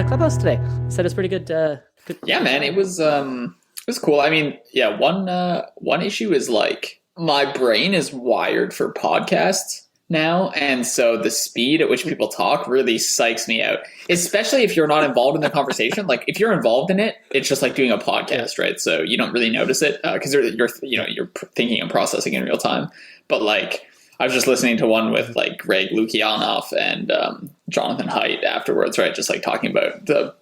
Clubhouse today. You said it's pretty good. Yeah, man, it was cool. I mean, yeah, one issue is like my brain is wired for podcasts now, and so the speed at which people talk really psychs me out, especially if you're not involved in the conversation. Like if you're involved in it, it's just like doing a podcast, right? So you don't really notice it because you're thinking and processing in real time. But like I was just listening to one with like Greg Lukianoff and Jonathan Haidt afterwards, right? Just like talking about the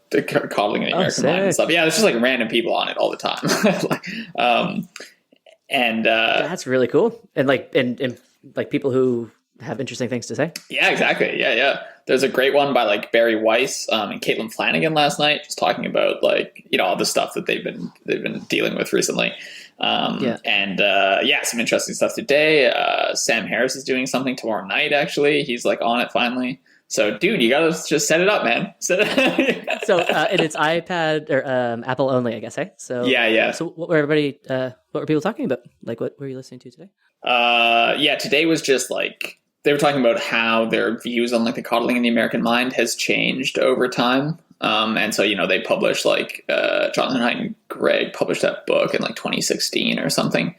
coddling of the American mind and stuff. Yeah, there's just like random people on it all the time. That's really cool. And like people who have interesting things to say. Yeah, exactly. Yeah. There's a great one by like Barry Weiss and Caitlin Flanagan last night, just talking about like, all the stuff that they've been dealing with recently. Some interesting stuff today. Sam Harris is doing something tomorrow night. Actually, he's like on it finally. So, dude, you gotta just set it up, man. So, and it's iPad or Apple only, I guess. Hey, so yeah. So, what were people talking about? Like, what were you listening to today? Today was just like they were talking about how their views on like the coddling in the American mind has changed over time. And so, they published like Jonathan Haidt and Greg published that book in like 2016 or something.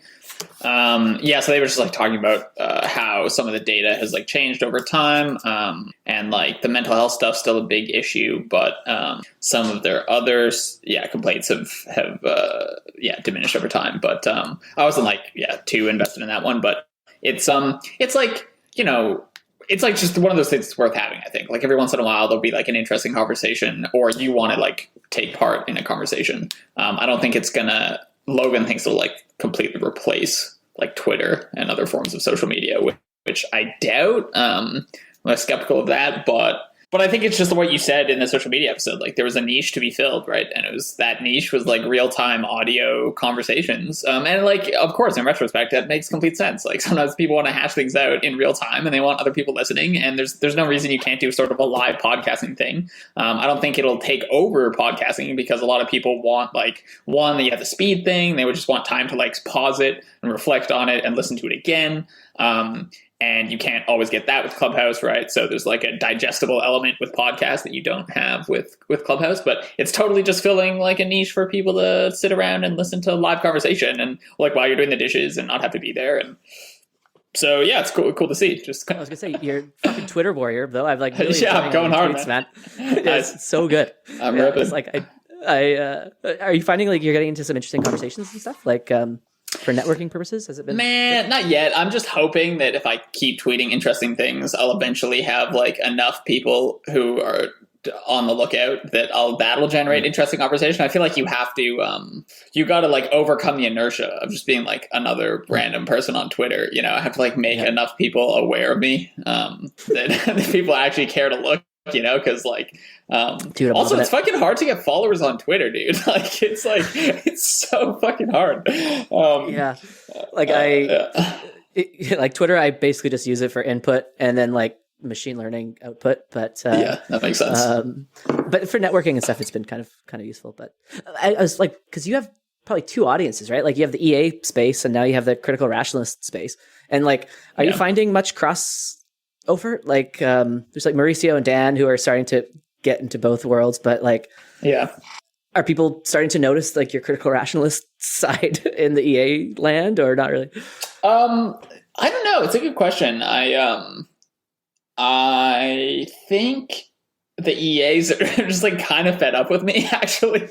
So they were just like talking about how some of the data has like changed over time, and like the mental health stuff's still a big issue, but some of their other complaints have diminished over time. But I wasn't like too invested in that one, but it's like it's like just one of those things that's worth having, I think. Like every once in a while, there'll be like an interesting conversation or you want to like take part in a conversation. I don't think Logan thinks it'll like completely replace like Twitter and other forms of social media, which I doubt. I'm skeptical of that, but I think it's just what you said in the social media episode. Like there was a niche to be filled, right? And that niche was like real-time audio conversations. And like, of course, in retrospect, that makes complete sense. Like sometimes people want to hash things out in real time and they want other people listening. And there's no reason you can't do sort of a live podcasting thing. I don't think it'll take over podcasting because a lot of people want like, one, that you have the speed thing. They would just want time to like pause it and reflect on it and listen to it again. And you can't always get that with Clubhouse, right? So there's like a digestible element with podcasts that you don't have with Clubhouse, but it's totally just filling like a niche for people to sit around and listen to live conversation and like while you're doing the dishes and not have to be there. And so, yeah, it's cool to see. Just I was gonna say you're a fucking Twitter warrior, though. I've like really I'm going hard, tweets, man. It's so good. I'm ripping. It's like are you finding like you're getting into some interesting conversations and stuff like for networking purposes? Has it been? Man, not yet. I'm just hoping that if I keep tweeting interesting things, I'll eventually have like enough people who are on the lookout that'll generate interesting conversation. I feel like you have to, you got to like overcome the inertia of just being like another random person on Twitter. I have to like make enough people aware of me that people actually care to look. Because like, dude, also it's fucking hard to get followers on Twitter, dude. Like, it's so fucking hard. Like Twitter, I basically just use it for input and then like machine learning output. But that makes sense. But for networking and stuff, it's been kind of useful. But I was like, because you have probably two audiences, right? Like you have the EA space, and now you have the critical rationalist space. And like, are you finding much cross over? Like there's like Mauricio and Dan who are starting to get into both worlds, but like are people starting to notice like your critical rationalist side in the EA land or not really? I don't know, it's a good question. I think the EAs are just like kind of fed up with me, actually.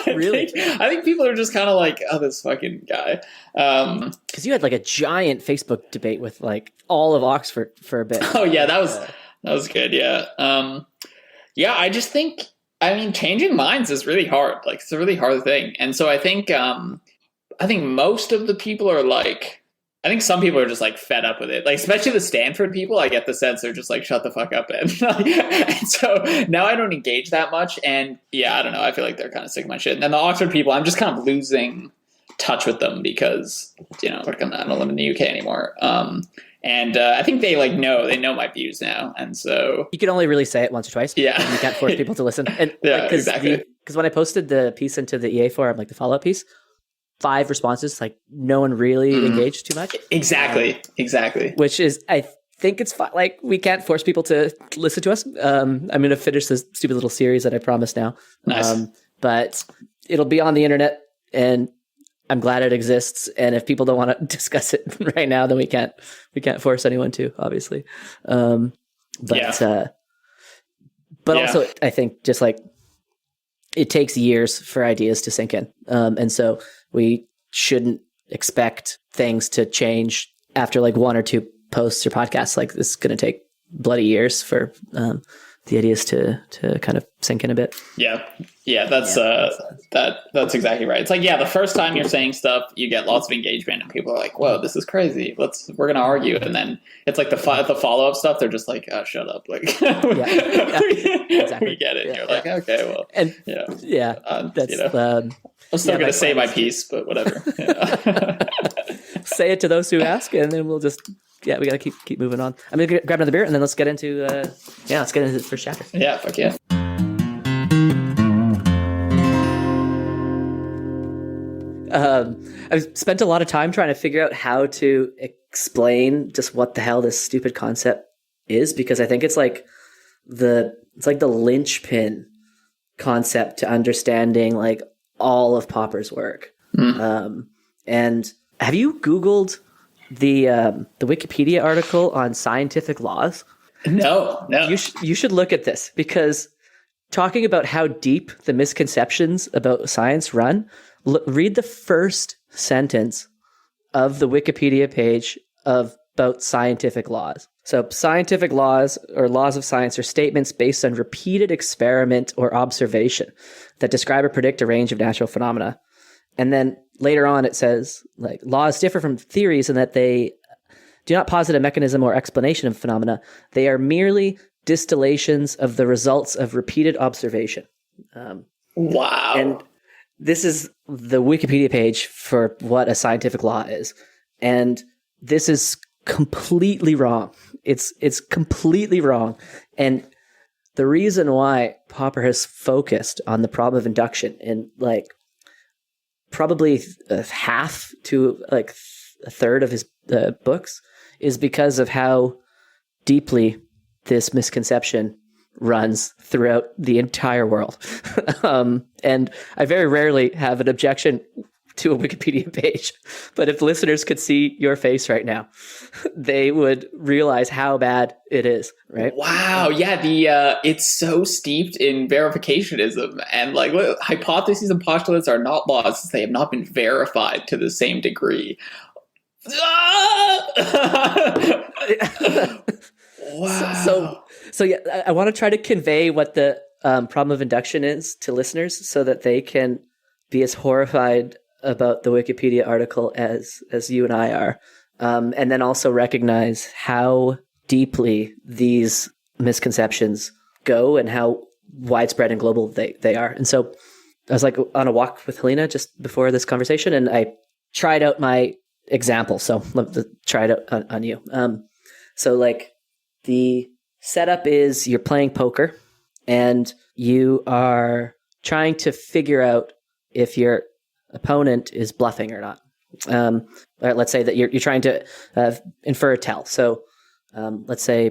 Really? I think people are just kind of like, oh, this fucking guy. Because you had like a giant Facebook debate with like all of Oxford for a bit. Oh yeah, that was good. Yeah. I just think, changing minds is really hard. Like it's a really hard thing. And so I think most of the people are like, I think some people are just like fed up with it. Like, especially the Stanford people, I get the sense they're just like, shut the fuck up. And so now I don't engage that much. And I don't know. I feel like they're kind of sick of my shit. And then the Oxford people, I'm just kind of losing touch with them because, I don't live in the UK anymore. And I think they know my views now. And so you can only really say it once or twice. Yeah. You can't force people to listen. And exactly. Because when I posted the piece into the EA forum, like the follow-up piece, 5 responses, like no one really engaged too much. Exactly. Which is, I think it's fine. Like, we can't force people to listen to us. I'm going to finish this stupid little series that I promised now. Nice. But it'll be on the internet, and I'm glad it exists. And if people don't want to discuss it right now, then we can't force anyone to, obviously. But also, I think just like it takes years for ideas to sink in. And so we shouldn't expect things to change after like one or two posts or podcasts. Like, this is going to take bloody years for the ideas to kind of sink in a bit. That's exactly right. It's like, the first time you're saying stuff, you get lots of engagement, and people are like, "Whoa, this is crazy. We're gonna argue." And then it's like the follow up stuff. They're just like, "Oh, shut up!" Like, exactly. We get it. And you're like, "Okay, well," and that's I'm still gonna say my piece, but whatever. Say it to those who ask, and then we'll just. Yeah, we got to keep moving on. I'm going to grab another beer, and then let's get into the first chapter. Yeah, fuck yeah. I've spent a lot of time trying to figure out how to explain just what the hell this stupid concept is, because I think it's like the linchpin concept to understanding like all of Popper's work. And have you Googled the Wikipedia article on scientific laws? No. You should look at this, because talking about how deep the misconceptions about science run, read the first sentence of the Wikipedia page about scientific laws. So scientific laws, or laws of science, are statements based on repeated experiment or observation that describe or predict a range of natural phenomena. And then later on, it says, like, laws differ from theories in that they do not posit a mechanism or explanation of phenomena. They are merely distillations of the results of repeated observation. Wow. And this is the Wikipedia page for what a scientific law is. And this is completely wrong. It's completely wrong. And the reason why Popper has focused on the problem of induction in like probably half to like a third of his books is because of how deeply this misconception runs throughout the entire world. And I very rarely have an objection to a Wikipedia page, but if listeners could see your face right now, they would realize how bad it is, right? Wow. Yeah. It's so steeped in verificationism, and like hypotheses and postulates are not laws. They have not been verified to the same degree. Wow. So yeah, I want to try to convey what the problem of induction is to listeners, so that they can be as horrified about the Wikipedia article as you and I are, and then also recognize how deeply these misconceptions go and how widespread and global they are. And so I was like on a walk with Helena just before this conversation, and I tried out my example. So let me try it out on you. So like the setup is you're playing poker, and you are trying to figure out if your opponent is bluffing or not. Let's say that you're trying to infer a tell. So let's say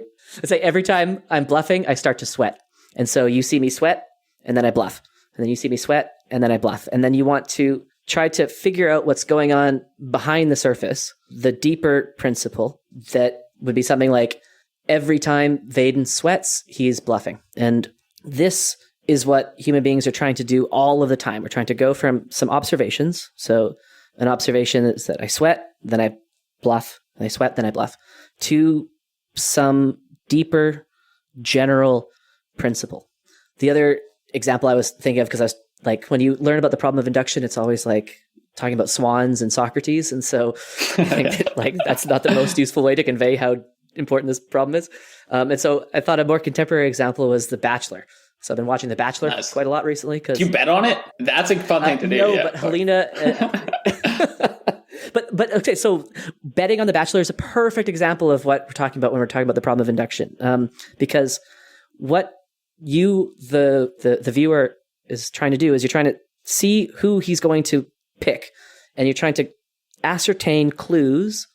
every time I'm bluffing, I start to sweat. And so you see me sweat, and then I bluff. And then you see me sweat, and then I bluff. And then you want to try to figure out what's going on behind the surface, the deeper principle that would be something like, every time Vaden sweats, he's bluffing. And this is what human beings are trying to do all of the time. We're trying to go from some observations. So an observation is that I sweat, then I bluff, and I sweat, then I bluff, to some deeper general principle. The other example I was thinking of, because I was like, when you learn about the problem of induction, it's always like talking about swans and Socrates. And so I think that, like, that's not the most useful way to convey how important this problem is. And so I thought a more contemporary example was The Bachelor. So I've been watching The Bachelor quite a lot recently. You bet on it? That's a fun thing to do. No, but Helena... But okay, so betting on The Bachelor is a perfect example of what we're talking about when we're talking about the problem of induction. Because what you, the viewer, is trying to do is you're trying to see who he's going to pick. And you're trying to ascertain clues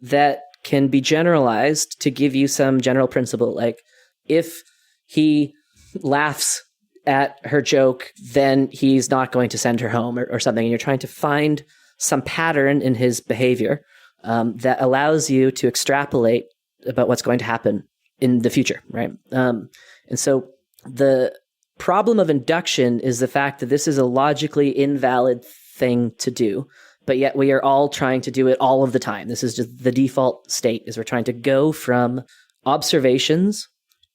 that can be generalized to give you some general principle. Like if he laughs at her joke, then he's not going to send her home or something. And you're trying to find some pattern in his behavior that allows you to extrapolate about what's going to happen in the future, right? And so the problem of induction is the fact that this is a logically invalid thing to do, but yet we are all trying to do it all of the time. This is just the default state, is we're trying to go from observations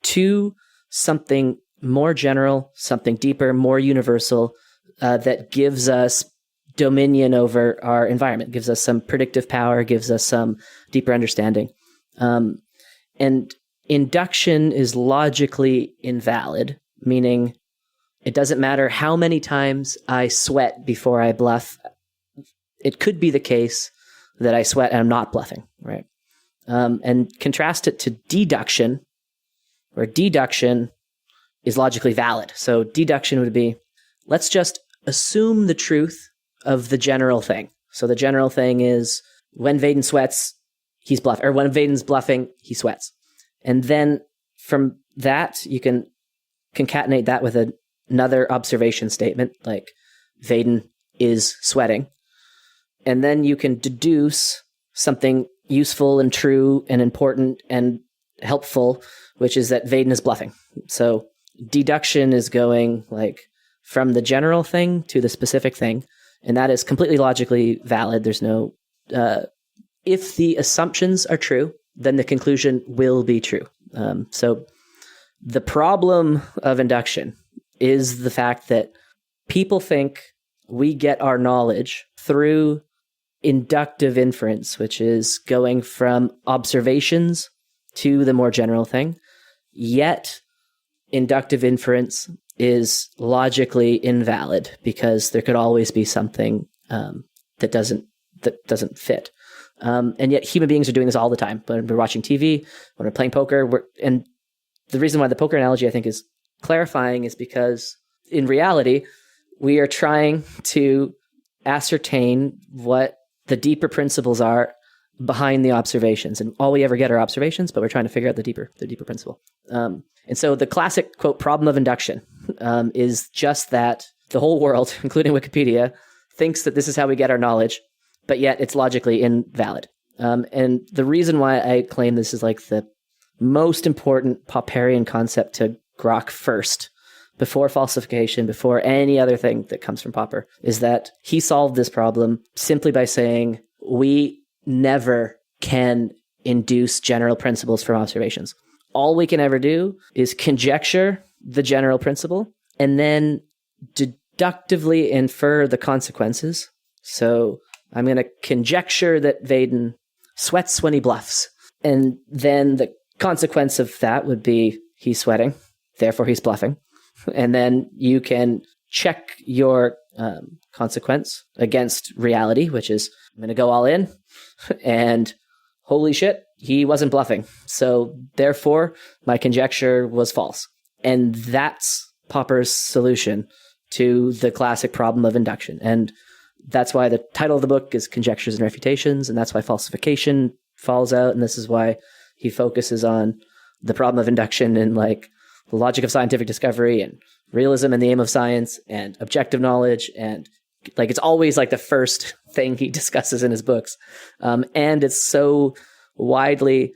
to something more general, something deeper, more universal, that gives us dominion over our environment, gives us some predictive power, gives us some deeper understanding. And induction is logically invalid, meaning it doesn't matter how many times I sweat before I bluff. It could be the case that I sweat and I'm not bluffing, right? And contrast it to deduction, where deduction is logically valid. So deduction would be, let's just assume the truth of the general thing. So the general thing is when Vaden sweats, he's bluffing, or when Vaden's bluffing, he sweats. And then from that, you can concatenate that with another observation statement, like Vaden is sweating. And then you can deduce something useful and true and important and helpful, which is that Vaden is bluffing. So deduction is going like from the general thing to the specific thing. And that is completely logically valid. There's no, if the assumptions are true, then the conclusion will be true. So the problem of induction is the fact that people think we get our knowledge through inductive inference, which is going from observations to the more general thing. Yet inductive inference is logically invalid because there could always be something that doesn't fit. And yet human beings are doing this all the time. When we're watching TV, when we're playing poker, and the reason why the poker analogy I think is clarifying is because in reality, we are trying to ascertain what the deeper principles are behind the observations. And all we ever get are observations, but we're trying to figure out the deeper principle. And so the classic, quote, problem of induction is just that the whole world, including Wikipedia, thinks that this is how we get our knowledge, but yet it's logically invalid. And the reason why I claim this is like the most important Popperian concept to grok first, before falsification, before any other thing that comes from Popper, is that he solved this problem simply by saying we never can induce general principles from observations. All we can ever do is conjecture the general principle and then deductively infer the consequences. So I'm going to conjecture that Vaden sweats when he bluffs. And then the consequence of that would be he's sweating, therefore he's bluffing. And then you can check your consequence against reality, which is I'm going to go all in and holy shit, he wasn't bluffing. So therefore my conjecture was false. And that's Popper's solution to the classic problem of induction. And that's why the title of the book is Conjectures and Refutations. And that's why falsification falls out. And this is why he focuses on the problem of induction and like the logic of scientific discovery and realism and the aim of science and objective knowledge. And like, it's always like the first thing he discusses in his books. And it's so widely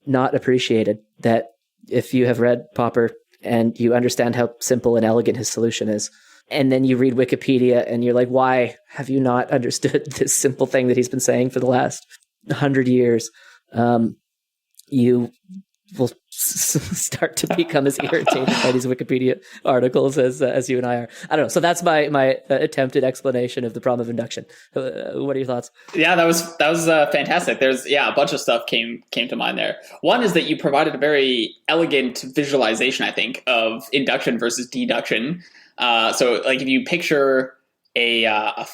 not appreciated that if you have read Popper and you understand how simple and elegant his solution is, and then you read Wikipedia and you're like, why have you not understood this simple thing that he's been saying for the last 100 years? You will start to become as irritated by these Wikipedia articles as you and I are. I don't know. So that's my attempted explanation of the problem of induction. What are your thoughts? Yeah, that was fantastic. There's a bunch of stuff came to mind there. One is that you provided a very elegant visualization, I think, of induction versus deduction. So like if you picture a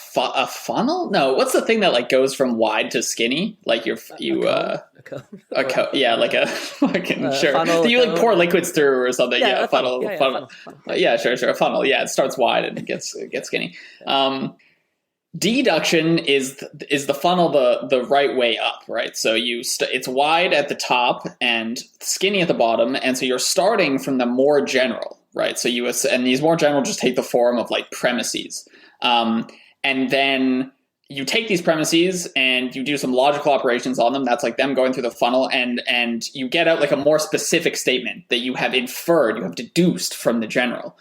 funnel? No, what's the thing that like goes from wide to skinny? Like like a fucking sure. Funnel, that you like pour liquids through or something. Yeah, a funnel. Funnel. Yeah, sure. A funnel. Yeah, it starts wide and it gets skinny. Deduction is the funnel the right way up, right? So it's wide at the top and skinny at the bottom, and so you're starting from the more general, right? So and these more general just take the form of like premises, and then you take these premises and you do some logical operations on them. That's like them going through the funnel, and you get out like a more specific statement that you have inferred, you have deduced from the general.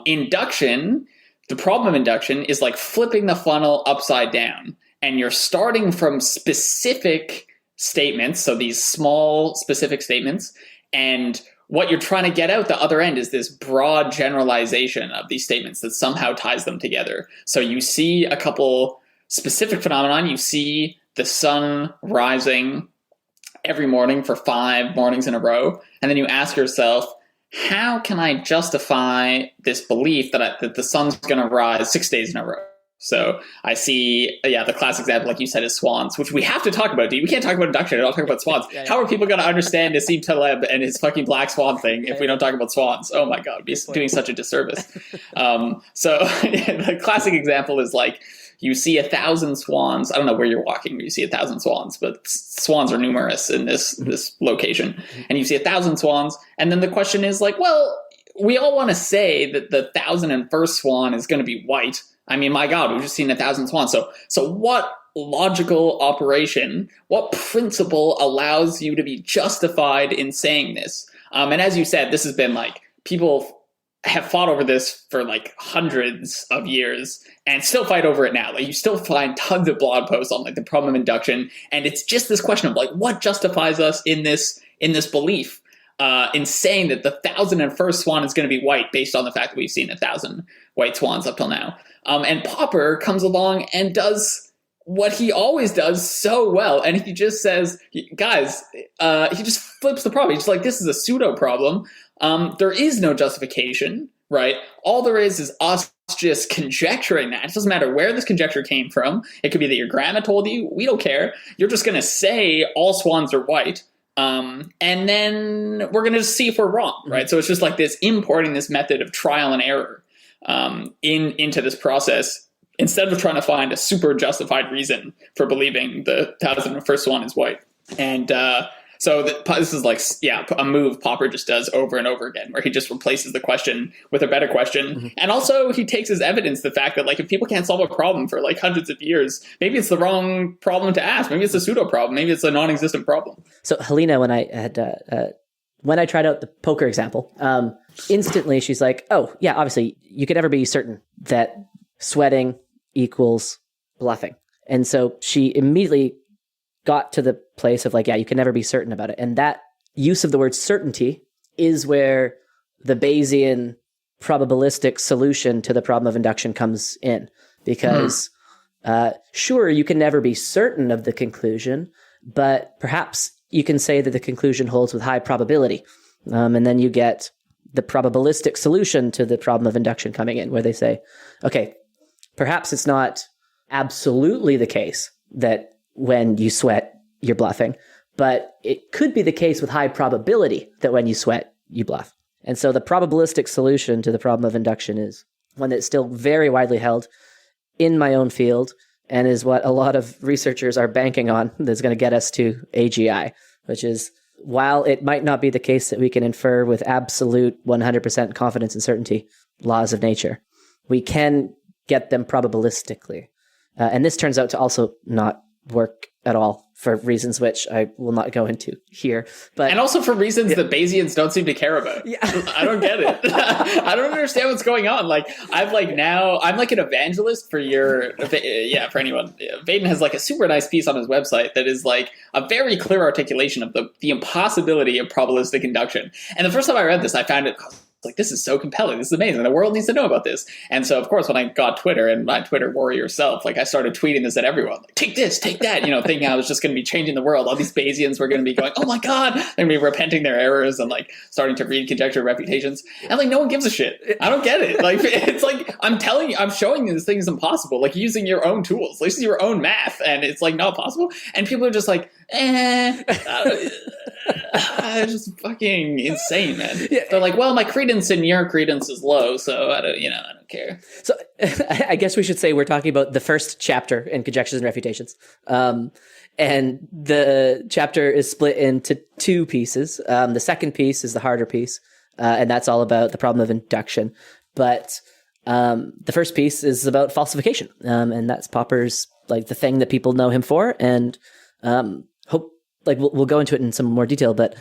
Induction. The problem of induction is like flipping the funnel upside down, and you're starting from specific statements, so these small specific statements, and what you're trying to get out the other end is this broad generalization of these statements that somehow ties them together. So you see a couple specific phenomenon. You see the sun rising every morning for 5 mornings in a row, and then you ask yourself, how can I justify this belief that the sun's going to rise 6 days in a row? So I see, the classic example, like you said, is swans, which we have to talk about, dude. We can't talk about induction and not talk about swans. Yeah. How are people going to understand Nassim Taleb and his fucking black swan thing if we don't talk about swans? Oh my God, we'd be doing such a disservice. So the classic example is like, you see 1,000 swans. I don't know where you're walking when you see 1,000 swans, but swans are numerous in this location. And you see 1,000 swans. And then the question is like, well, we all want to say that the 1,001st swan is going to be white. I mean, my God, we've just seen 1,000 swans. So what logical operation, what principle allows you to be justified in saying this? And as you said, this has been like, people have fought over this for like hundreds of years and still fight over it now. Like you still find tons of blog posts on like the problem of induction. And it's just this question of like, what justifies us in this belief, in saying that the 1,001st swan is going to be white based on the fact that we've seen 1,000 white swans up till now. And Popper comes along and does what he always does so well. And he just says, guys, he just flips the problem. He's just like, this is a pseudo problem. There is no justification, right? All there is us just conjecturing that. It doesn't matter where this conjecture came from. It could be that your grandma told you. We don't care. You're just going to say all swans are white. And then we're going to just see if we're wrong, right? So it's just like this importing this method of trial and error into this process instead of trying to find a super justified reason for believing the 1,001st swan is white. And so this is like, a move Popper just does over and over again, where he just replaces the question with a better question. Mm-hmm. And also he takes as evidence the fact that like, if people can't solve a problem for like hundreds of years, maybe it's the wrong problem to ask. Maybe it's a pseudo problem. Maybe it's a non-existent problem. So Helena, when I tried out the poker example, instantly she's like, oh yeah, obviously you can never be certain that sweating equals bluffing. And so she immediately got to the place of like, yeah, you can never be certain about it. And that use of the word certainty is where the Bayesian probabilistic solution to the problem of induction comes in. Because sure, you can never be certain of the conclusion, but perhaps you can say that the conclusion holds with high probability. And then you get the probabilistic solution to the problem of induction coming in, where they say, okay, perhaps it's not absolutely the case that when you sweat, you're bluffing, but it could be the case with high probability that when you sweat, you bluff. And so the probabilistic solution to the problem of induction is one that's still very widely held in my own field and is what a lot of researchers are banking on that's going to get us to AGI, which is, while it might not be the case that we can infer with absolute 100% confidence and certainty laws of nature, we can get them probabilistically. And this turns out to also not work at all for reasons which I will not go into here. And also for reasons that Bayesians don't seem to care about. Yeah. I don't get it. I don't understand what's going on. Like, I'm like an evangelist for for anyone. Vaden has like a super nice piece on his website that is like a very clear articulation of the impossibility of probabilistic induction. And the first time I read this, I found it like, this is so compelling. This is amazing. The world needs to know about this. And so, of course, when I got Twitter and my Twitter warrior self, like I started tweeting this at everyone. Like, take this, take that, thinking I was just going to be changing the world. All these Bayesians were going to be going, oh my God, they're going to be repenting their errors and like starting to read Conjecture and Refutations. And like, no one gives a shit. I don't get it. Like, it's like, I'm showing you this thing is impossible. Like using your own tools, using your own math. And it's like not possible. And people are just like, It's just fucking insane, man. Yeah. They're like, well, my credence in your credence is low, so I don't care. So I guess we should say we're talking about the first chapter in Conjectures and Refutations. And the chapter is split into two pieces. The second piece is the harder piece, and that's all about the problem of induction. But the first piece is about falsification, and that's Popper's like the thing that people know him for. And we'll go into it in some more detail. But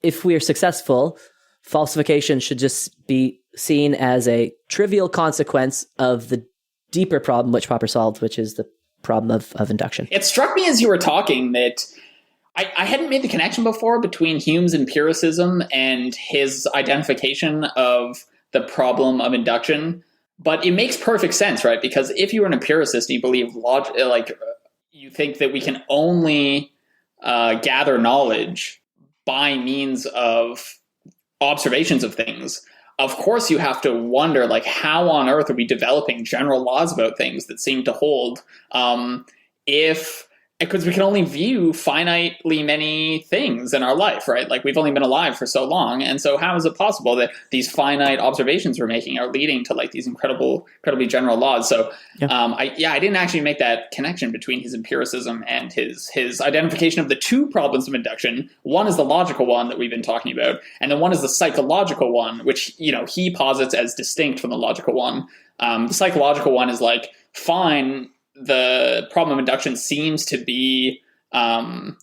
if we are successful, falsification should just be seen as a trivial consequence of the deeper problem which Popper solved, which is the problem of induction. It struck me as you were talking that I hadn't made the connection before between Hume's empiricism and his identification of the problem of induction, but it makes perfect sense, right? Because if you're an empiricist and you believe you think that we can only gather knowledge by means of observations of things, of course you have to wonder, like, how on earth are we developing general laws about things that seem to hold because we can only view finitely many things in our life, right? Like, we've only been alive for so long. And so how is it possible that these finite observations we're making are leading to like these incredibly general laws? So I didn't actually make that connection between his empiricism and his identification of the two problems of induction. One is the logical one that we've been talking about, and then one is the psychological one, which, he posits as distinct from the logical one. The psychological one is like, fine, the problem of induction seems to be hard,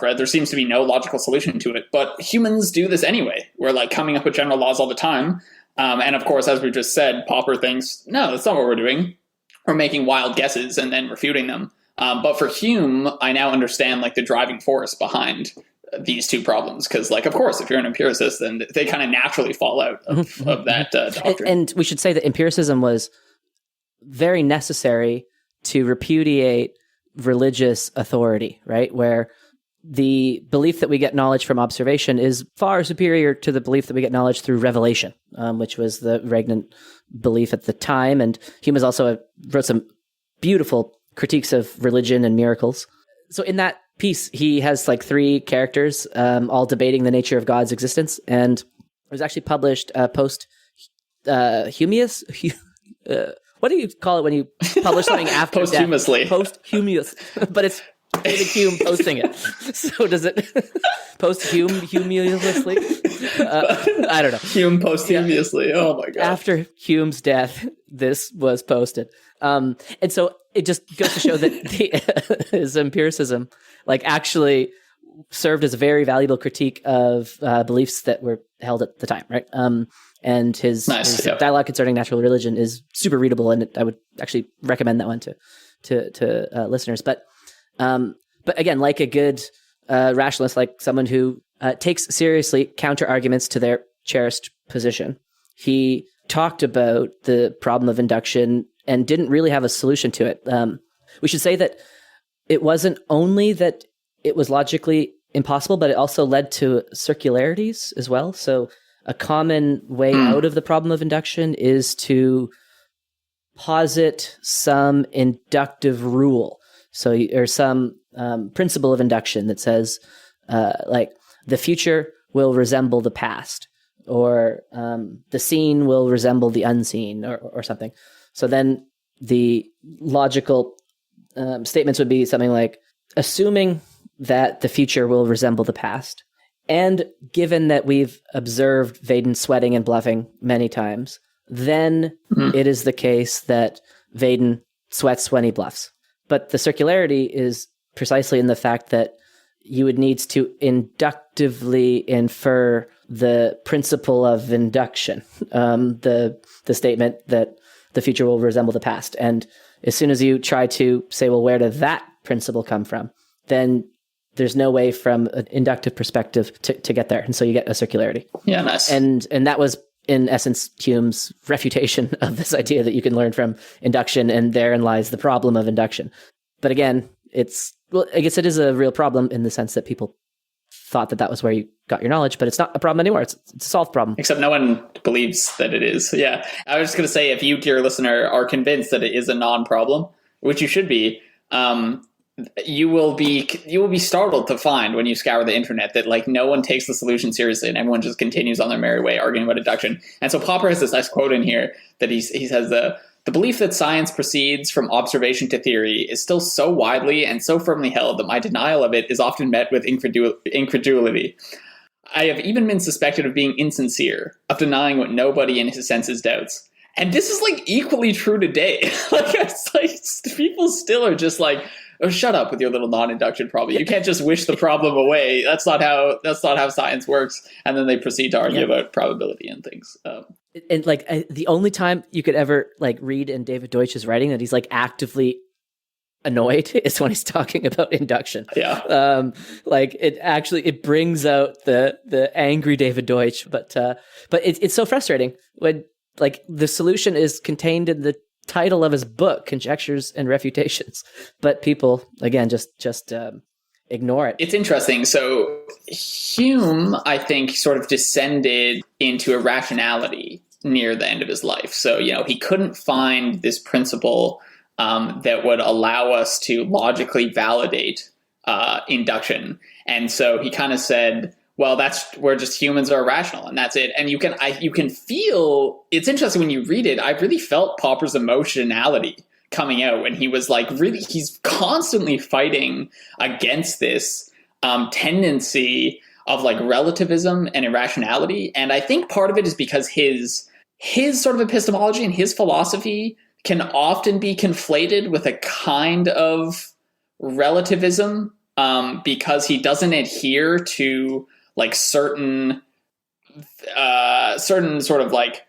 right? There seems to be no logical solution to it, but humans do this anyway. We're like coming up with general laws all the time. And of course, as we just said, Popper thinks, no, that's not what we're doing. We're making wild guesses and then refuting them. But for Hume, I now understand like the driving force behind these two problems. Because, like, of course, if you're an empiricist, then they kind of naturally fall out of that doctrine. And we should say that empiricism was very necessary to repudiate religious authority, right? Where the belief that we get knowledge from observation is far superior to the belief that we get knowledge through revelation, which was the regnant belief at the time. And Hume has also wrote some beautiful critiques of religion and miracles. So in that piece, he has like three characters, all debating the nature of God's existence. And it was actually published Humeus. What do you call it when you publish something after posthumously? Posthumous, but it's David Hume posting it. So does it posthumously? I don't know. Hume posthumously. Yeah. Oh my god! After Hume's death, this was posted, and so it just goes to show that his empiricism, like, actually served as a very valuable critique of beliefs that were held at the time, right? And his dialogue concerning natural religion is super readable, and I would actually recommend that one to listeners. But again, like a good rationalist, like someone who takes seriously counter arguments to their cherished position, he talked about the problem of induction and didn't really have a solution to it. We should say that it wasn't only that it was logically impossible, but it also led to circularities as well. So a common way out of the problem of induction is to posit some inductive rule. Or some principle of induction that says, like, the future will resemble the past, or the seen will resemble the unseen, or something. So then the logical statements would be something like, assuming that the future will resemble the past, and given that we've observed Vaden sweating and bluffing many times, then it is the case that Vaden sweats when he bluffs. But the circularity is precisely in the fact that you would need to inductively infer the principle of induction, the statement that the future will resemble the past. And as soon as you try to say, well, where did that principle come from? Then there's no way from an inductive perspective to get there. And so you get a circularity. Yeah, nice. And that was, in essence, Hume's refutation of this idea that you can learn from induction, and therein lies the problem of induction. But again, I guess it is a real problem in the sense that people thought that was where you got your knowledge, but it's not a problem anymore. It's a solved problem. Except no one believes that it is. Yeah. I was just going to say, if you, dear listener, are convinced that it is a non-problem, which you should be, you will be startled to find when you scour the internet that like no one takes the solution seriously and everyone just continues on their merry way arguing about induction. And so Popper has this nice quote in here that he says the belief that science proceeds from observation to theory is still so widely and so firmly held that my denial of it is often met with incredulity. I have even been suspected of being insincere, of denying what nobody in his senses doubts. And this is like equally true today. Like it's like people still are just like, oh, shut up with your little non-induction problem. You can't just wish the problem away. That's not how science works. And then they proceed to argue about probability and things. And like the only time you could ever like read in David Deutsch's writing that he's like actively annoyed is when he's talking about induction. Yeah. Like it brings out the angry David Deutsch, but it's so frustrating when like the solution is contained in the title of his book, Conjectures and Refutations, but people again just ignore it. It's interesting. So Hume, I think, sort of descended into irrationality near the end of his life. So, he couldn't find this principle that would allow us to logically validate induction. And so he kind of said, well, we're just humans are irrational and that's it. And you can feel, it's interesting when you read it, I really felt Popper's emotionality coming out when he was like, really, he's constantly fighting against this tendency of like relativism and irrationality. And I think part of it is because his sort of epistemology and his philosophy can often be conflated with a kind of relativism because he doesn't adhere to like certain sort of like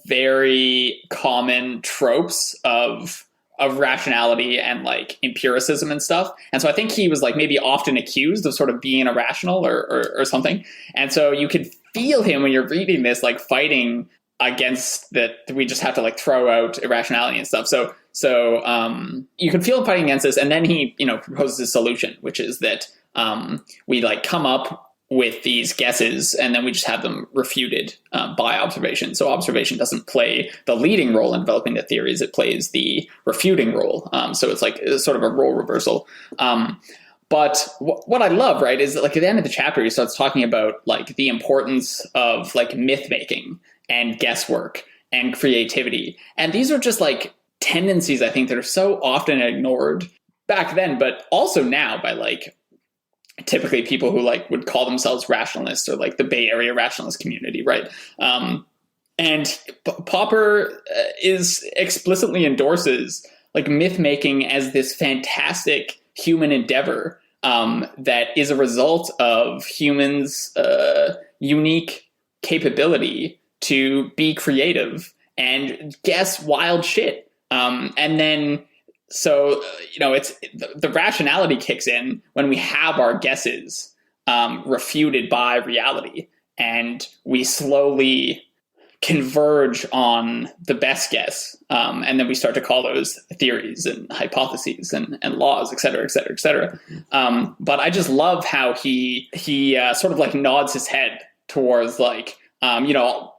very common tropes of rationality and like empiricism and stuff. And so I think he was like maybe often accused of sort of being irrational or something. And so you could feel him when you're reading this, like fighting against that we just have to like throw out irrationality and stuff. So you can feel him fighting against this. And then he, proposes a solution, which is that we like come up with these guesses and then we just have them refuted by observation. So observation doesn't play the leading role in developing the theories, it plays the refuting role. So it's sort of a role reversal. But what I love, right, is that like at the end of the chapter, he starts talking about like the importance of like myth making and guesswork and creativity. And these are just like tendencies, I think, that are so often ignored back then, but also now by like typically people who like would call themselves rationalists or like the Bay Area rationalist community, right? And Popper explicitly endorses like myth making as this fantastic human endeavor that is a result of humans' unique capability to be creative and guess wild shit. And then so, it's the rationality kicks in when we have our guesses refuted by reality and we slowly converge on the best guess. And then we start to call those theories and hypotheses and laws, et cetera, et cetera, et cetera. But I just love how he sort of like nods his head towards like,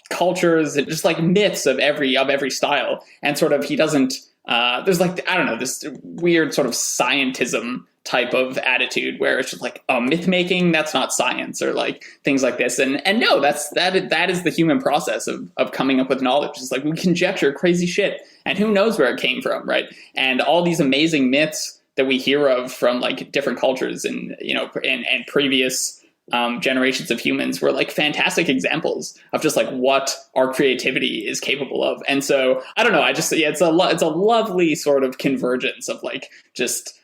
cultures and just like myths of every style. And sort of, he doesn't, there's like, I don't know, this weird sort of scientism type of attitude where it's just like, oh, myth making, that's not science, or like things like this. And no, that is the human process of coming up with knowledge. It's like we conjecture crazy shit and who knows where it came from, right? And all these amazing myths that we hear of from like different cultures and, and previous generations of humans were like fantastic examples of just like what our creativity is capable of. And so I don't know, it's a lovely sort of convergence of like just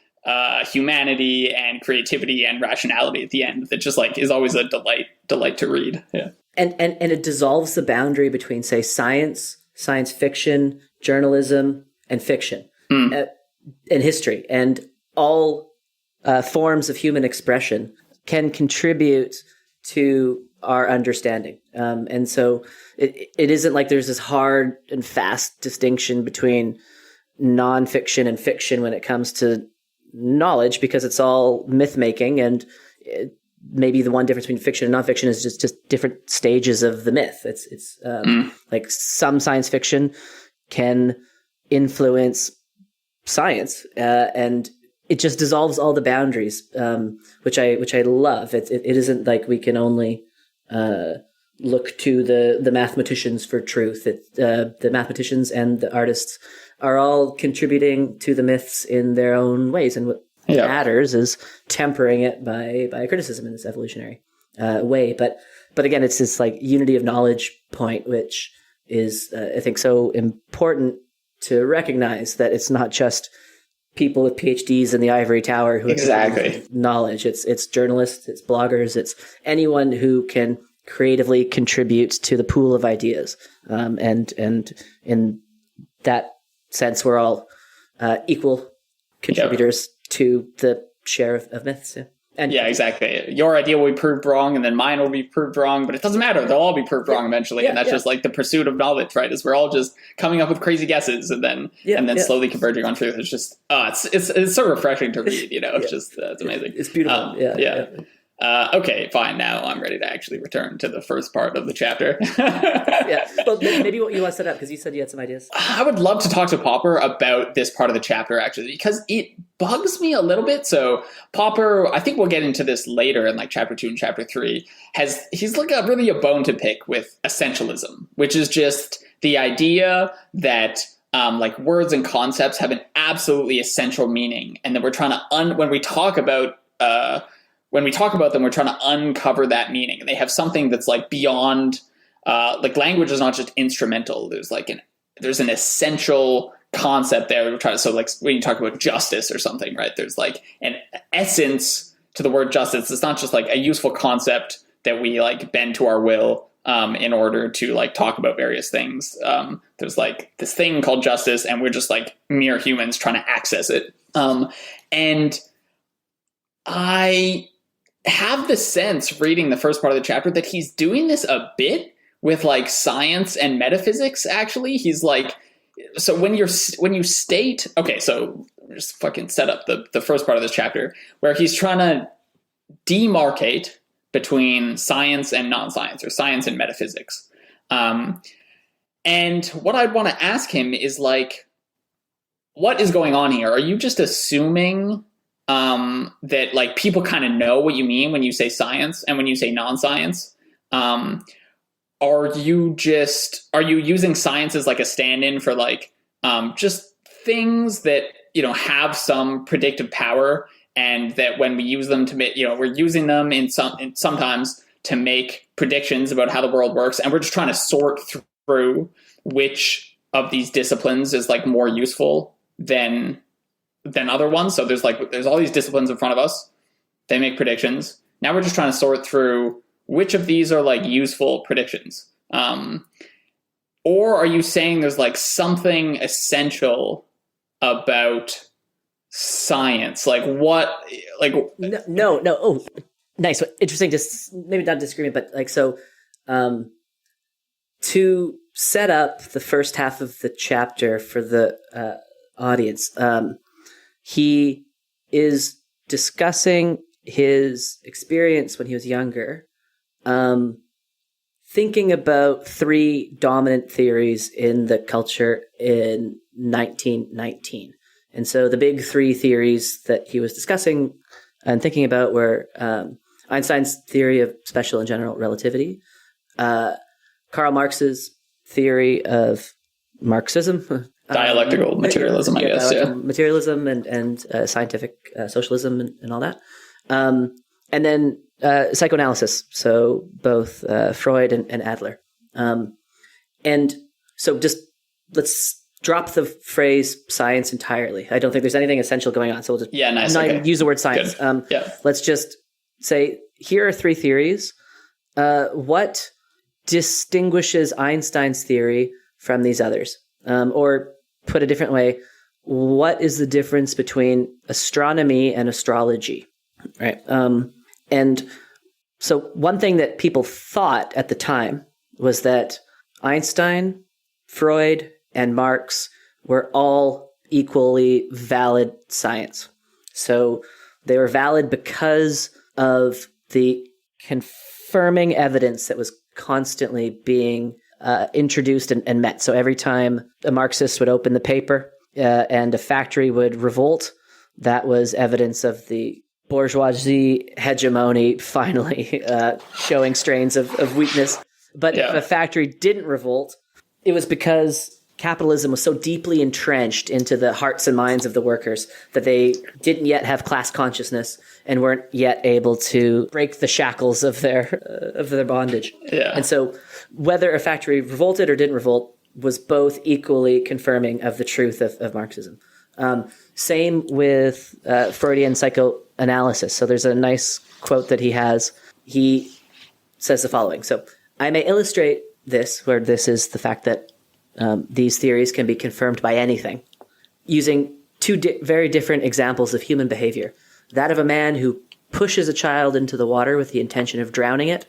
humanity and creativity and rationality at the end that just like is always a delight to read. Yeah. And it dissolves the boundary between, say, science fiction, journalism, and fiction, and history, and all forms of human expression can contribute to our understanding. And so it isn't like there's this hard and fast distinction between nonfiction and fiction when it comes to knowledge, because it's all myth making, and maybe the one difference between fiction and nonfiction is just different stages of the myth. It's like some science fiction can influence science, and it just dissolves all the boundaries, which I love. It isn't like we can only look to the mathematicians for truth. The mathematicians and the artists are all contributing to the myths in their own ways, and what matters is tempering it by criticism in this evolutionary way. But again, it's this like unity of knowledge point, which is I think so important to recognize, that it's not just people with PhDs in the ivory tower who have knowledge. It's journalists, it's bloggers, it's anyone who can creatively contribute to the pool of ideas. And in that sense, we're all equal contributors to the share of myths. Yeah. And exactly. Your idea will be proved wrong, and then mine will be proved wrong, but it doesn't matter. They'll all be proved wrong eventually, and that's just like the pursuit of knowledge, right? Is we're all just coming up with crazy guesses, and then slowly converging on truth. It's just it's so refreshing to read. It's just it's amazing. It's beautiful. Okay, fine. Now I'm ready to actually return to the first part of the chapter. Well, maybe what you want to set up, because you said you had some ideas. I would love to talk to Popper about this part of the chapter, actually, because it bugs me a little bit. So Popper, I think we'll get into this later in like chapter 2 and chapter 3, he's like really a bone to pick with essentialism, which is just the idea that like words and concepts have an absolutely essential meaning, and that we're trying to when we talk about them, we're trying to uncover that meaning. And they have something that's like beyond, like language is not just instrumental. There's an essential concept there. We're trying to, so like when you talk about justice or something, right? There's like an essence to the word justice. It's not just like a useful concept that we like bend to our will in order to like talk about various things. There's like this thing called justice, and we're just like mere humans trying to access it. And I have the sense reading the first part of the chapter that he's doing this a bit with like science and metaphysics. Actually, he's like, so when you state, okay, so just fucking set up the first part of this chapter where he's trying to demarcate between science and non-science, or science and metaphysics. And what I'd want to ask him is like, what is going on here? Are you just assuming that like people kind of know what you mean when you say science and when you say non-science? Are you using science as like a stand-in for like just things that have some predictive power, and that when we use them to make, we're using them sometimes to make predictions about how the world works, and we're just trying to sort through which of these disciplines is like more useful than other ones. So there's all these disciplines in front of us. They make predictions. Now we're just trying to sort through which of these are like useful predictions. Or are you saying there's like something essential about science? Like what? Like no. Oh, nice. Interesting. Just maybe not disagreement, but like so. To set up the first half of the chapter for the audience, he is discussing his experience when he was younger, thinking about 3 dominant theories in the culture in 1919. And so the big 3 theories that he was discussing and thinking about were Einstein's theory of special and general relativity, Karl Marx's theory of Marxism, dialectical materialism, I guess. Materialism and scientific socialism and all that. And then psychoanalysis, so both Freud and Adler. And so just let's drop the phrase science entirely. I don't think there's anything essential going on. So we'll just not use the word science. Let's just say, here are 3 theories. What distinguishes Einstein's theory from these others? Or put a different way, what is the difference between astronomy and astrology? Right. And so one thing that people thought at the time was that Einstein, Freud, and Marx were all equally valid science. So they were valid because of the confirming evidence that was constantly being introduced and met. So every time a Marxist would open the paper and a factory would revolt, that was evidence of the bourgeoisie hegemony finally showing strains of weakness. But if a factory didn't revolt, it was because capitalism was so deeply entrenched into the hearts and minds of the workers that they didn't yet have class consciousness and weren't yet able to break the shackles of their bondage. Yeah. And so whether a factory revolted or didn't revolt was both equally confirming of the truth of Marxism. Same with Freudian psychoanalysis. So there's a nice quote that he has. He says the following. So I may illustrate this, where this is the fact that these theories can be confirmed by anything, using two very different examples of human behavior. That of a man who pushes a child into the water with the intention of drowning it,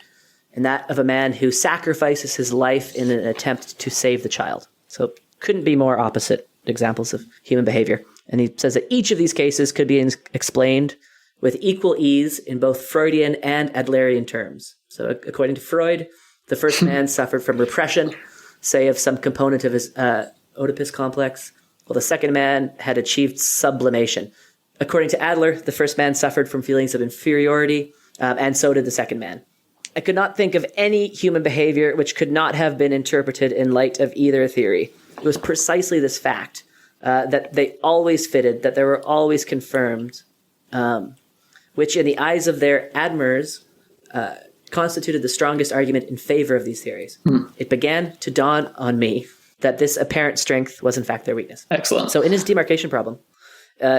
and that of a man who sacrifices his life in an attempt to save the child. So couldn't be more opposite examples of human behavior. And he says that each of these cases could be explained with equal ease in both Freudian and Adlerian terms. So according to Freud, the first man suffered from repression, say of some component of his Oedipus complex, while the second man had achieved sublimation. According to Adler, the first man suffered from feelings of inferiority, and so did the second man. I could not think of any human behavior which could not have been interpreted in light of either theory. It was precisely this fact that they always fitted, that they were always confirmed, which in the eyes of their admirers constituted the strongest argument in favor of these theories. It began to dawn on me that this apparent strength was in fact their weakness. Excellent. So in his demarcation problem,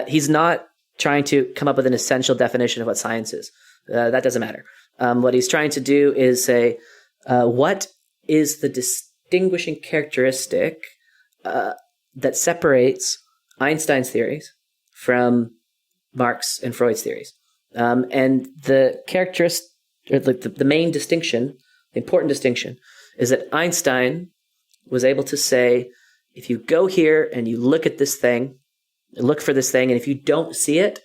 he's not trying to come up with an essential definition of what science is. That doesn't matter. What he's trying to do is say, what is the distinguishing characteristic that separates Einstein's theories from Marx and Freud's theories? And the characteristic, or the main distinction, the important distinction, is that Einstein was able to say, if you go here and you look at this thing, look for this thing, and if you don't see it,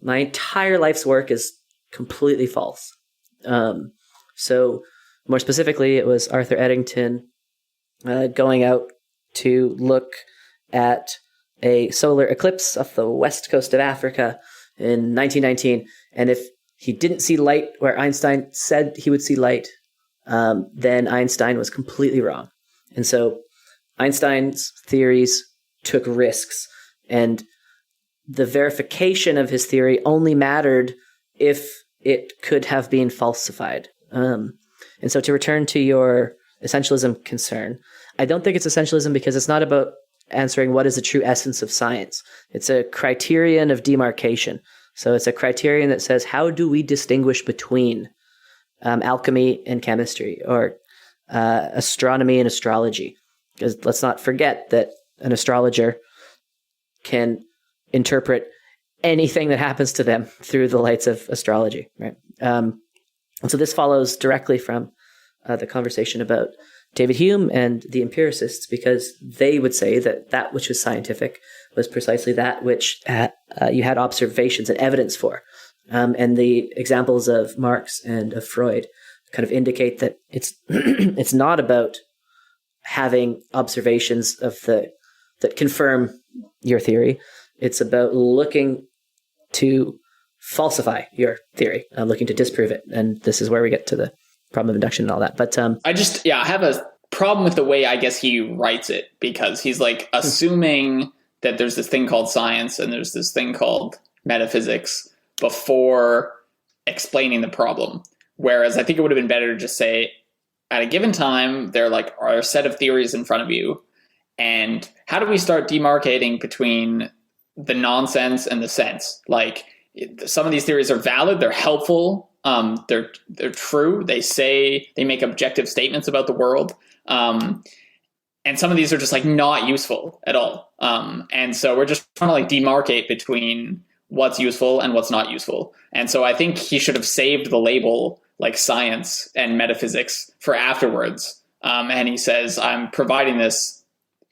my entire life's work is completely false. So more specifically, it was Arthur Eddington going out to look at a solar eclipse off the west coast of Africa in 1919. And if he didn't see light where Einstein said he would see light, then Einstein was completely wrong. And so Einstein's theories took risks, and the verification of his theory only mattered if it could have been falsified. And so to return to your essentialism concern, I don't think it's essentialism because it's not about answering what is the true essence of science. It's a criterion of demarcation. So it's a criterion that says, how do we distinguish between alchemy and chemistry, or astronomy and astrology? Because let's not forget that an astrologer can interpret anything that happens to them through the lights of astrology, right? And so this follows directly from the conversation about David Hume and the empiricists, because they would say that that which was scientific was precisely that which you had observations and evidence for. And the examples of Marx and of Freud kind of indicate that it's it's not about having observations that confirm your theory. It's about looking to falsify your theory, looking to disprove it. And this is where we get to the problem of induction and all that. But I have a problem with the way I guess he writes it, because he's like assuming that there's this thing called science and there's this thing called metaphysics before explaining the problem. Whereas I think it would have been better to just say, at a given time, there are a set of theories in front of you. And how do we start demarcating between the nonsense and the sense? Like, some of these theories are valid, they're helpful, they're true, they make objective statements about the world. And some of these are just not useful at all. And so we're just trying to demarcate between what's useful and what's not useful. And so I think he should have saved the label science and metaphysics for afterwards. And he says, I'm providing this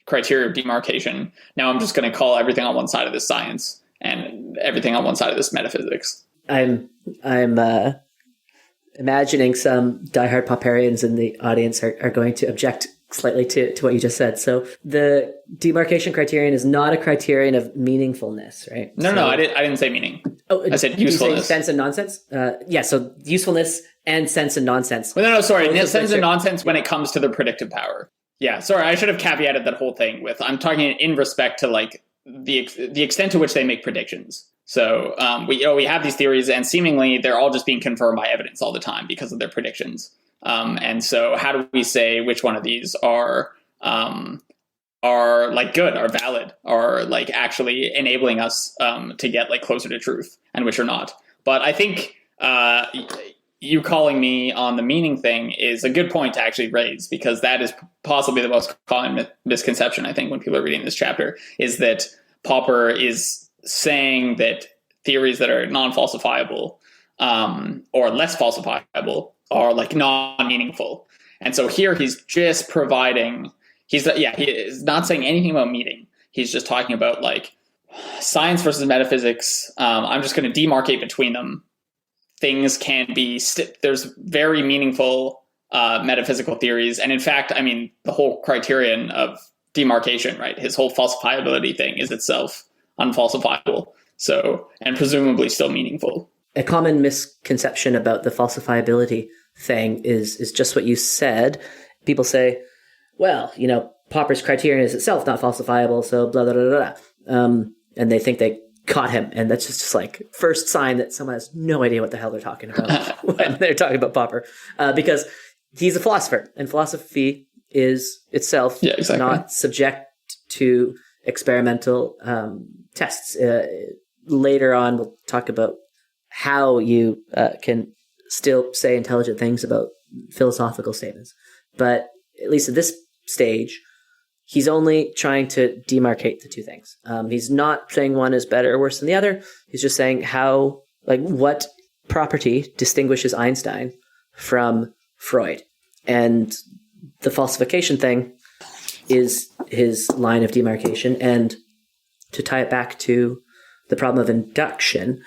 criteria of demarcation. Now I'm just going to call everything on one side of this science and everything on one side of this metaphysics. I'm imagining some diehard Popperians in the audience are going to object slightly to what you just said. So the demarcation criterion is not a criterion of meaningfulness, right? No, I didn't say meaning. Oh, I said usefulness. You say sense and nonsense? Yeah, so usefulness and sense and nonsense. Well, no, sorry. Sense and nonsense when it comes to the predictive power. Yeah, sorry, I should have caveated that whole thing with, I'm talking in respect to like the extent to which they make predictions. So we have these theories, and seemingly they're all just being confirmed by evidence all the time because of their predictions. And so how do we say which one of these are like good, are valid, are like actually enabling us to get like closer to truth, and which are not? But I think you calling me on the meaning thing is a good point to actually raise, because that is possibly the most common misconception, I think, when people are reading this chapter, is that Popper is saying that theories that are non-falsifiable or less falsifiable are like non-meaningful. And so here he's just providing, he is not saying anything about meaning. He's just talking about like science versus metaphysics. I'm just going to demarcate between them. Things can be, there's very meaningful metaphysical theories. And in fact, I mean, the whole criterion of demarcation, right? His whole falsifiability thing is itself unfalsifiable. So, and presumably still meaningful. A common misconception about the falsifiability thing is just what you said. People say, well, you know, Popper's criterion is itself not falsifiable, so blah, blah, blah, blah. And they think they caught him. And that's just like first sign that someone has no idea what the hell they're talking about when they're talking about Popper. Because he's a philosopher, and philosophy is itself not subject to experimental tests. Later on, we'll talk about how you can still say intelligent things about philosophical statements. But at least at this stage, he's only trying to demarcate the two things. He's not saying one is better or worse than the other. He's just saying how, like, what property distinguishes Einstein from Freud. And the falsification thing is his line of demarcation. And to tie it back to the problem of induction,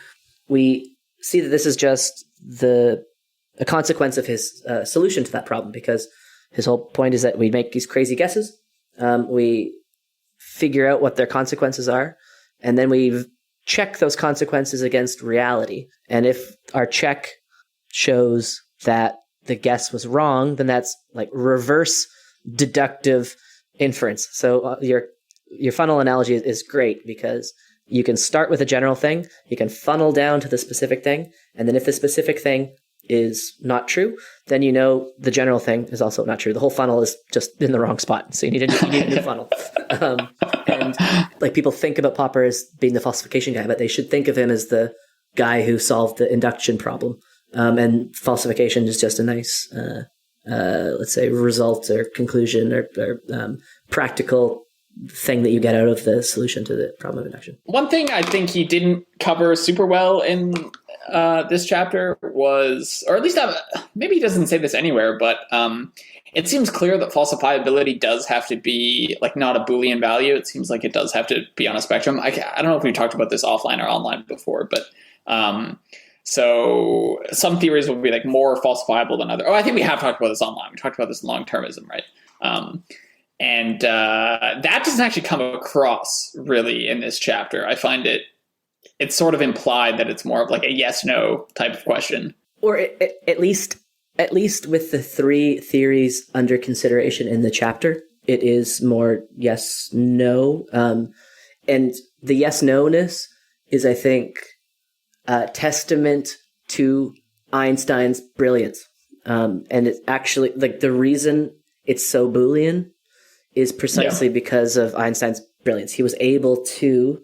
we see that this is just a consequence of his solution to that problem, because his whole point is that we make these crazy guesses, we figure out what their consequences are, and then we check those consequences against reality. And if our check shows that the guess was wrong, then that's like reverse deductive inference. So your funnel analogy is great, because you can start with a general thing, you can funnel down to the specific thing, and then if the specific thing is not true, then you know the general thing is also not true. The whole funnel is just in the wrong spot, so you need a new funnel. And like, people think about Popper as being the falsification guy, but they should think of him as the guy who solved the induction problem. And falsification is just a nice, let's say, result or conclusion or practical thing that you get out of the solution to the problem of induction. One thing I think he didn't cover super well in this chapter was, or at least maybe he doesn't say this anywhere, but it seems clear that falsifiability does have to be like not a Boolean value. It seems like it does have to be on a spectrum. I don't know if we talked about this offline or online before, but so some theories will be like more falsifiable than other. Oh, I think we have talked about this online. We talked about this in long-termism, right? And that doesn't actually come across really in this chapter. I find it's sort of implied that it's more of like a yes/no type of question. Or at least with the three theories under consideration in the chapter, it is more yes/no. And the yes/no-ness is, I think, testament to Einstein's brilliance. And it's actually, like, the reason it's so Boolean is precisely because of Einstein's brilliance. He was able to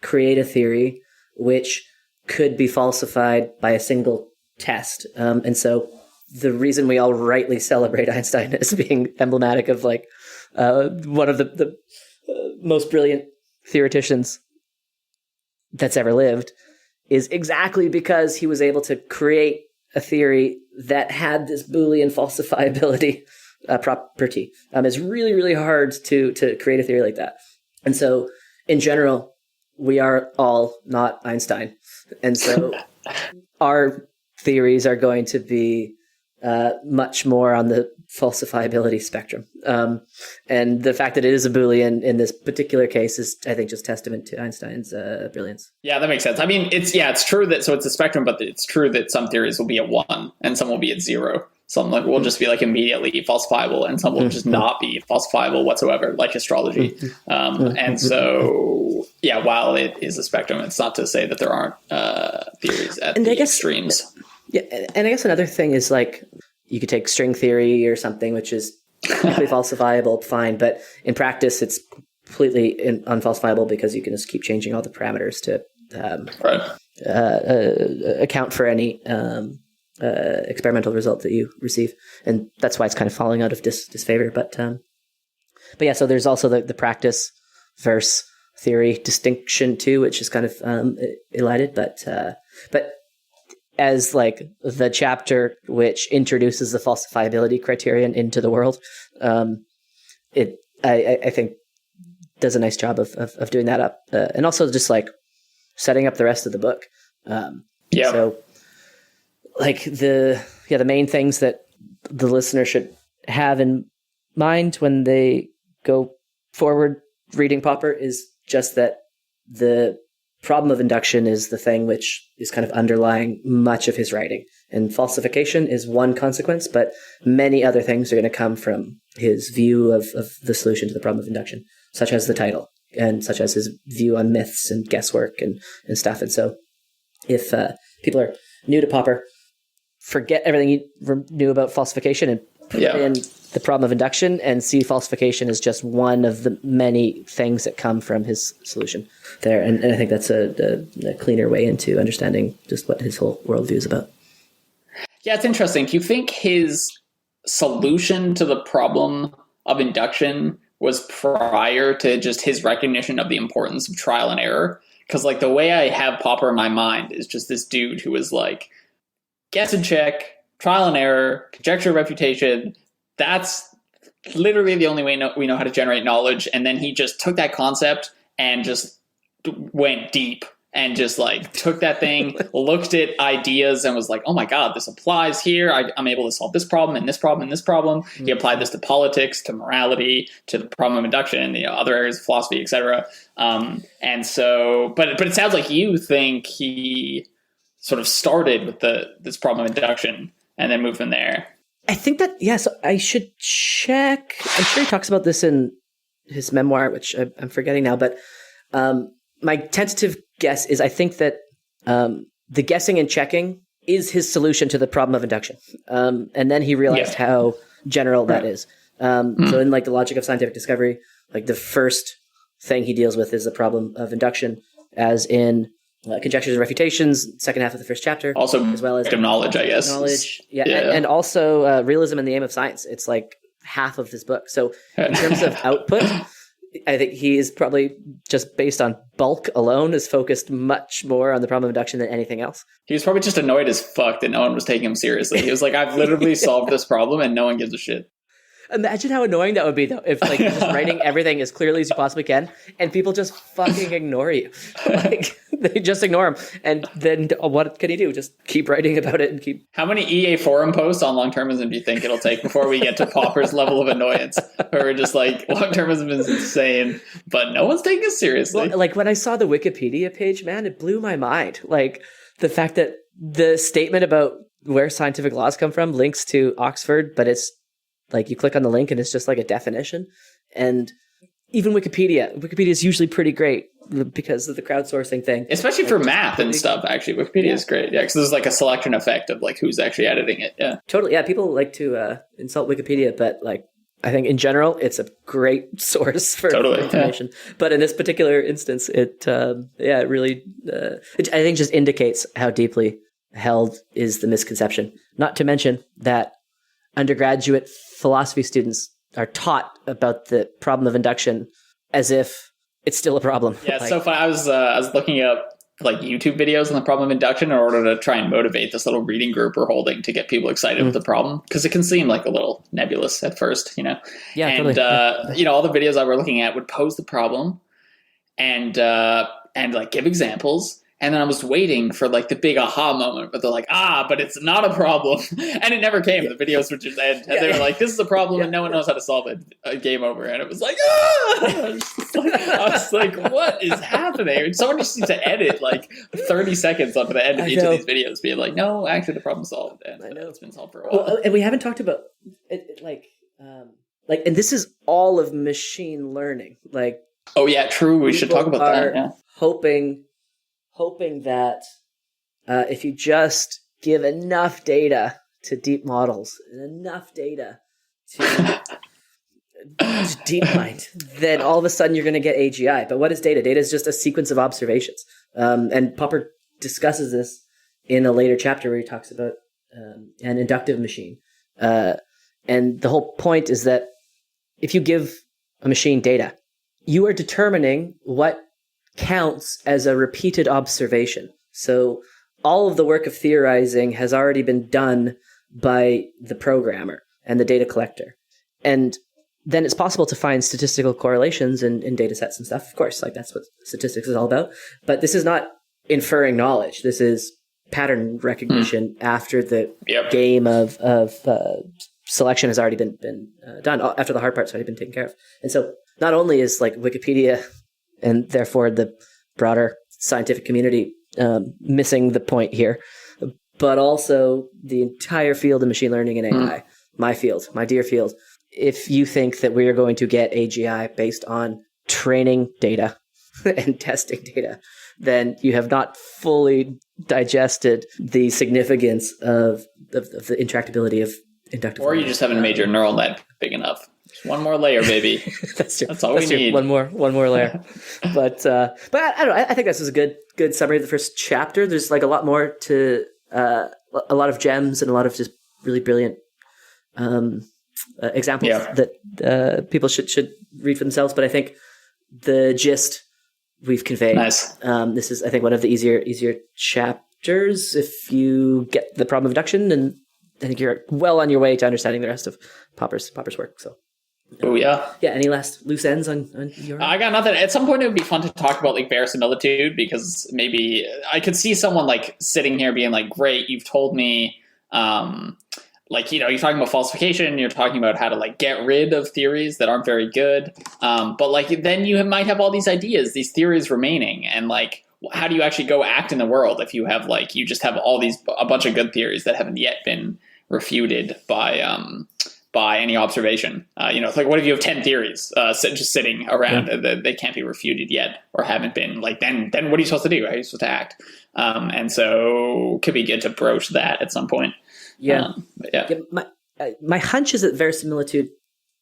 create a theory which could be falsified by a single test. And so the reason we all rightly celebrate Einstein as being emblematic of like one of the most brilliant theoreticians that's ever lived is exactly because he was able to create a theory that had this Boolean falsifiability property. It's really, really hard to create a theory like that. And so in general, we are all not Einstein. And so our theories are going to be much more on the falsifiability spectrum. And the fact that it is a Boolean in this particular case is, I think, just testament to Einstein's brilliance. Yeah, that makes sense. I mean, it's true that, so it's a spectrum, but it's true that some theories will be at 1 and some will be at 0. Some will just be like immediately falsifiable, and some will just not be falsifiable whatsoever, like astrology. And so, yeah, while it is a spectrum, it's not to say that there aren't theories at the extremes. Yeah, and I guess another thing is like, you could take string theory or something, which is completely falsifiable, fine. But in practice, it's completely unfalsifiable because you can just keep changing all the parameters to account for any experimental result that you receive. And that's why it's kind of falling out of disfavor. But yeah, so there's also the practice versus theory distinction too, which is kind of elided. But as like the chapter which introduces the falsifiability criterion into the world, I think does a nice job of doing that up, and also just like setting up the rest of the book. So like the main things that the listener should have in mind when they go forward reading Popper is just that the problem of induction is the thing which is kind of underlying much of his writing. And falsification is one consequence, but many other things are going to come from his view of the solution to the problem of induction, such as the title, and such as his view on myths and guesswork and stuff. And so if people are new to Popper, forget everything you knew about falsification and put in the problem of induction, and see falsification as just one of the many things that come from his solution there. And I think that's a cleaner way into understanding just what his whole worldview is about. Yeah, it's interesting. Do you think his solution to the problem of induction was prior to just his recognition of the importance of trial and error? Because like the way I have Popper in my mind is just this dude who was like, guess and check, trial and error, conjecture, refutation. That's literally the only way we know how to generate knowledge. And then he just took that concept and just went deep and just like took that thing, looked at ideas and was like, oh my God, this applies here. I'm able to solve this problem and this problem and this problem. He applied this to politics, to morality, to the problem of induction, other areas of philosophy, etc. And so, but it sounds like you think he sort of started with this problem of induction and then moved from there. I think that, yes, I should check. I'm sure he talks about this in his memoir, which I'm forgetting now, but my tentative guess is I think that the guessing and checking is his solution to the problem of induction. And then he realized how general that is. So in like the logic of scientific discovery, like the first thing he deals with is the problem of induction, as in Conjectures and Refutations, second half of the first chapter. Also, as well as knowledge, I guess. Knowledge, and also Realism and the Aim of Science. It's like half of this book. So in terms of output, I think he is probably just based on bulk alone is focused much more on the problem of induction than anything else. He was probably just annoyed as fuck that no one was taking him seriously. He was like, I've literally solved this problem and no one gives a shit. Imagine how annoying that would be, though, if like you're just writing everything as clearly as you possibly can, and people just fucking ignore you. Like they just ignore him, and then what can he do? Just keep writing about it and keep. How many EA forum posts on long-termism do you think it'll take before we get to Popper's level of annoyance, or just like long-termism is insane, but no one's taking it seriously? Well, like when I saw the Wikipedia page, man, it blew my mind. Like the fact that the statement about where scientific laws come from links to Oxford, but it's like you click on the link and it's just like a definition. And even Wikipedia is usually pretty great because of the crowdsourcing thing. Especially for math and stuff, actually. Wikipedia is great. Yeah, because there's like a selection effect of like who's actually editing it. Yeah, totally. Yeah, people like to insult Wikipedia, but like I think in general, it's a great source for information. Yeah. But in this particular instance, it really, I think just indicates how deeply held is the misconception. Not to mention that undergraduate philosophy students are taught about the problem of induction as if it's still a problem. Yeah, it's so funny. I was looking up like YouTube videos on the problem of induction in order to try and motivate this little reading group we're holding to get people excited with the problem, because it can seem like a little nebulous at first, Yeah, and totally. All the videos I were looking at would pose the problem and like give examples. And then I was waiting for like the big aha moment, but they're like, but it's not a problem. And it never came. The videos would just end. And they were like, this is a problem and no one knows how to solve it. Game over. And it was like, I was like, what is happening? Someone just needs to edit like 30 seconds onto the end of each of these videos being like, no, actually the problem's solved. And I know it's been solved for a while. Well, and we haven't talked about it, and this is all of machine learning. Like, oh yeah, true. We should talk about that. Yeah. Hoping that if you just give enough data to deep models, enough data to DeepMind, then all of a sudden you're going to get AGI. But what is data? Data is just a sequence of observations. And Popper discusses this in a later chapter where he talks about an inductive machine. And the whole point is that if you give a machine data, you are determining what counts as a repeated observation. So all of the work of theorizing has already been done by the programmer and the data collector. And then it's possible to find statistical correlations in data sets and stuff. Of course, like that's what statistics is all about. But this is not inferring knowledge. This is pattern recognition after the game of selection has already been done, after the hard part's already been taken care of. And so not only is like Wikipedia and therefore the broader scientific community missing the point here, but also the entire field of machine learning and AI, my field, my dear field. If you think that we are going to get AGI based on training data and testing data, then you have not fully digested the significance of the interactability of inductive. Or you just haven't made your neural net big enough. One more layer, baby. That's true. That's all we need. One more layer. But I don't know. I think this is a good summary of the first chapter. There's like a lot more to a lot of gems and a lot of just really brilliant examples that people should read for themselves. But I think the gist we've conveyed. Nice. This is, I think, one of the easier chapters if you get the problem of induction, and I think you're well on your way to understanding the rest of Popper's work. So. Oh yeah. Yeah. Any last loose ends on your? I got nothing. At some point, it would be fun to talk about like verisimilitude, because maybe I could see someone like sitting here being like, "Great, you've told me." Like, you know, you're talking about falsification, you're talking about how to like get rid of theories that aren't very good. But like, then you might have all these ideas, these theories remaining. And like, how do you actually go act in the world if you have like, you just have a bunch of good theories that haven't yet been refuted by any observation? You know, it's like, what if you have 10 theories just sitting around that they can't be refuted yet or haven't been? Like, then what are you supposed to do? How are you supposed to act? And so could be good to broach that at some point. Yeah. My hunch is that verisimilitude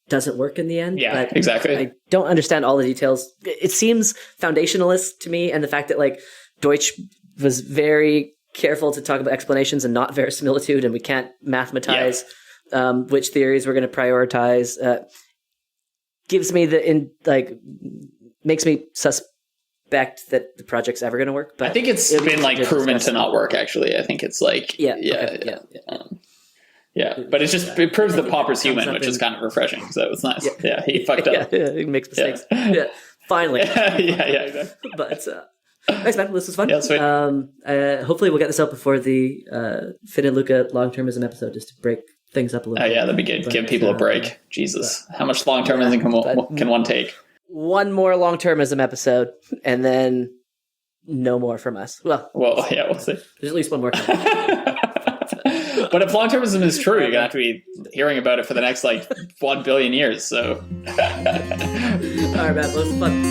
doesn't work in the end. Yeah, but exactly. I don't understand all the details. It seems foundationalist to me, and the fact that like Deutsch was very careful to talk about explanations and not verisimilitude, and we can't mathematize which theories we're going to prioritize, gives me makes me suspect that the project's ever going to work. But I think it's been like proven to not work. Actually, I think it's like yeah. But it proves that Popper's human, which is kind of refreshing. So it's nice. Yeah, he fucked up. Yeah, he makes mistakes. Yeah, finally. Exactly. But thanks, man. This was fun. Yeah, sweet. Hopefully, we'll get this out before the Finn and Luca long-termism episode, just to break things up a little bit. Yeah, that'd be good. But, give people a break. Jesus, how much long-termism can one take? One more long-termism episode, and then no more from us. Well, yeah, we'll see. There's at least one more. But if long-termism is true, you're going to have to be hearing about it for the next, 1 billion years, so. All right, man. Well, it was fun.